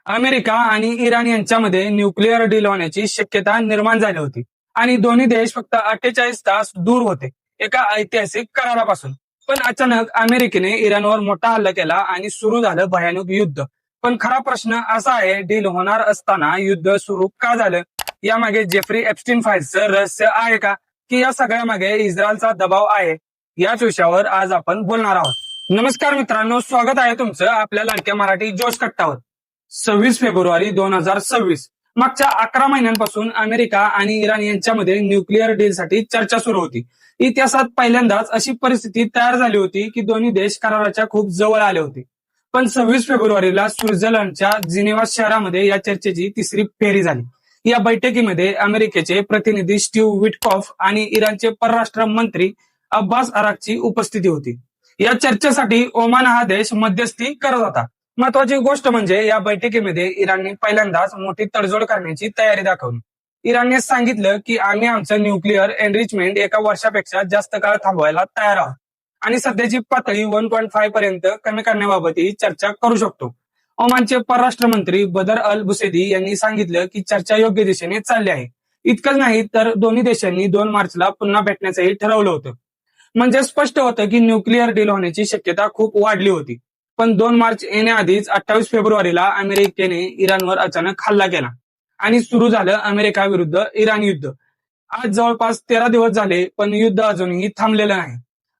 America आणि Iran यांच्यामध्ये nuclear deal होण्याची शक्यता निर्माण झाली होती आणि दोन्ही देश फक्त 48 तास दूर होते एका ऐतिहासिक करारापासून. पण अचानक अमेरिकेने इराणवर मोठा हल्ला केला आणि सुरू झालं भयानक युद्ध. पण खरा प्रश्न असा आहे, डील होणार असताना युद्ध सुरू का झालं? यामागे जेफ्री एप्स्टीन फाईल्सचं रहस्य आहे का, की या सगळ्यामागे इस्रायलचा दबाव आहे? याच विषयावर आज आपण बोलणार आहोत. नमस्कार मित्रांनो, स्वागत आहे तुमचं आपल्या लाडक्या मराठी जोश कट्टावर. 26 फेब्रुवारी 2026. मागच्या 11 महिन्यांपासून अमेरिका आणि इराण यांच्यामध्ये न्यूक्लिअर डीलसाठी चर्चा सुरू होती. इतिहासात पहिल्यांदाच अशी परिस्थिती तयार झाली होती की दोन्ही देश कराराच्या खूप जवळ आले होते. पण 26 फेब्रुवारीला स्वित्झर्लंडच्या जिनेव्हा शहरामध्ये या चर्चेची तिसरी फेरी झाली. या बैठकीमध्ये अमेरिकेचे प्रतिनिधी स्टीव्ह विटकॉफ आणि इराणचे परराष्ट्र मंत्री अब्बास अराक्ची उपस्थिती होती. या चर्चेसाठी ओमान हा देश मध्यस्थी करत होता. महत्वाची गोष्ट म्हणजे या बैठकीमध्ये इराणने पहिल्यांदाच मोठी तडजोड करण्याची तयारी दाखवली. इराणने सांगितलं की आम्ही आमचं न्यूक्लिअर एनरिचमेंट एका वर्षापेक्षा जास्त काळ थांबवायला तयार आहोत आणि सध्याची पातळी 1.5 पर्यंत कमी करण्याबाबतही चर्चा करू शकतो. ओमानचे परराष्ट्र मंत्री बदर अल बुसेदी यांनी सांगितलं की चर्चा योग्य दिशेने चालली आहे. इतकंच नाही तर दोन्ही देशांनी 2 मार्चला पुन्हा भेटण्याचंही ठरवलं होतं. म्हणजे स्पष्ट होतं की न्यूक्लिअर डील होण्याची शक्यता खूप वाढली होती. पण 2 मार्च येण्याआधीच 28 फेब्रुवारीला अमेरिकेने इराणवर अचानक हल्ला केला आणि सुरू झालं अमेरिका विरुद्ध इराण युद्ध. आज जवळपास 13 दिवस झाले, पण युद्ध अजूनही थांबलेलं नाही.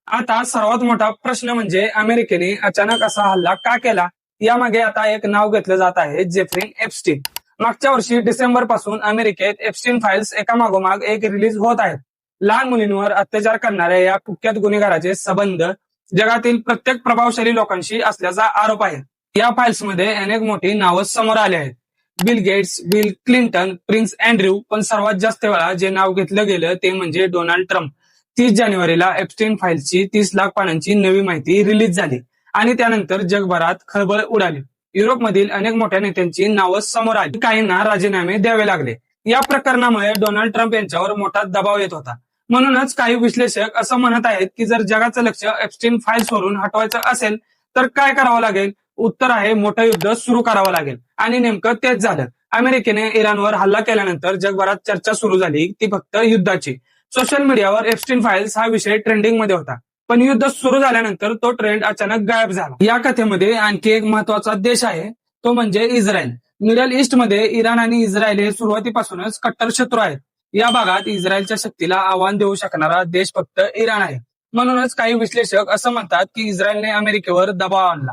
आता सर्वात मोठा प्रश्न म्हणजे अमेरिकेने अचानक असा हल्ला का केला? यामागे आता एक नाव घेतलं जात आहे, जेफ्री एप्स्टीन. मागच्या वर्षी डिसेंबर पासून अमेरिकेत एप्स्टीन फाईल्स एकामागोमाग एक रिलीज होत आहेत. लहान मुलींवर अत्याचार करणाऱ्या या कुख्यात गुन्हेगाराचे संबंध जगातील प्रत्येक प्रभावशाली लोकांशी असल्याचा आरोप आहे. या फाईल्समध्ये अनेक मोठी नावं समोर आली आहेत. Bill Gates, Bill Clinton, Prince Andrew, पण सर्वात जास्त वेळा जे नाव घेतलं गेलं ते म्हणजे डोनाल्ड ट्रम्प. 30 जानेवारीला एप्स्टीन फाईल्सची 30 लाख पानांची नवी माहिती रिलीज झाली आणि त्यानंतर जगभरात खळबळ उडाली. युरोपमधील अनेक मोठ्या नेत्यांची नावं समोर आली. काहींना राजीनामे द्यावे लागले. या प्रकरणामुळे डोनाल्ड ट्रम्प यांच्यावर मोठा दबाव येत होता. म्हणूनच काही विश्लेषक असं म्हणत आहेत की जर जगाचं लक्ष एप्स्टीन फाईल्सवरून हटवायचं असेल तर काय करावं लागेल? उत्तर आहे, मोठं युद्ध सुरू करावं लागेल. आणि नेमकं तेच झालं. अमेरिकेने इराणवर हल्ला केल्यानंतर जगभरात चर्चा सुरू झाली, ती फक्त युद्धाची. सोशल मीडियावर एप्स्टीन फाईल्स हा विषय ट्रेंडिंगमध्ये होता. पण युद्ध सुरू झाल्यानंतर तो ट्रेंड अचानक गायब झाला. या कथेमध्ये आणखी एक महत्वाचा देश आहे, तो म्हणजे इस्रायल. मिडल ईस्टमध्ये इराण आणि इस्रायल हे सुरुवातीपासूनच कट्टर शत्रू आहेत. या भागात इस्रायलच्या शक्तीला आव्हान देऊ शकणारा देश फक्त इराण आहे. म्हणूनच काही विश्लेषक असं म्हणतात की इस्रायलने अमेरिकेवर दबाव आणला.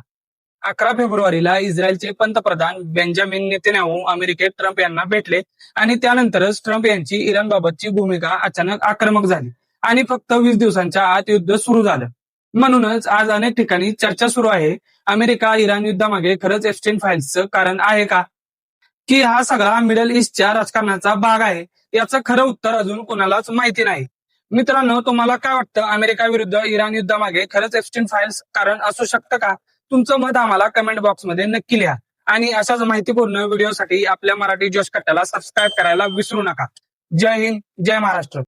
11 फेब्रुवारीला इस्रायलचे पंतप्रधान बेंजामिन नेतन्याहू अमेरिकेत ट्रम्प यांना भेटले आणि त्यानंतरच ट्रम्प यांची इराणबाबतची भूमिका अचानक आक्रमक झाली आणि फक्त 20 दिवसांच्या आत युद्ध सुरू झालं. म्हणूनच आज अनेक ठिकाणी चर्चा सुरू आहे, अमेरिका इराण युद्धामागे खरंच एप्स्टीन फाईल्सचं कारण आहे का, की हा सगळा मिडल ईस्टच्या राजकारणाचा भाग आहे? याचं खरं उत्तर अजून कोणालाच माहिती नाही. मित्रांनो, तुम्हाला काय वाटतं, अमेरिका विरुद्ध इराण युद्धामागे खरंच एप्स्टीन फाईल्स कारण असू शकतं का? तुमचं मत आम्हाला कमेंट बॉक्समध्ये नक्की लिहा आणि अशाच माहितीपूर्ण व्हिडिओसाठी आपल्या मराठी जोश कट्ट्याला सबस्क्राईब करायला विसरू नका. जय हिंद, जय महाराष्ट्र.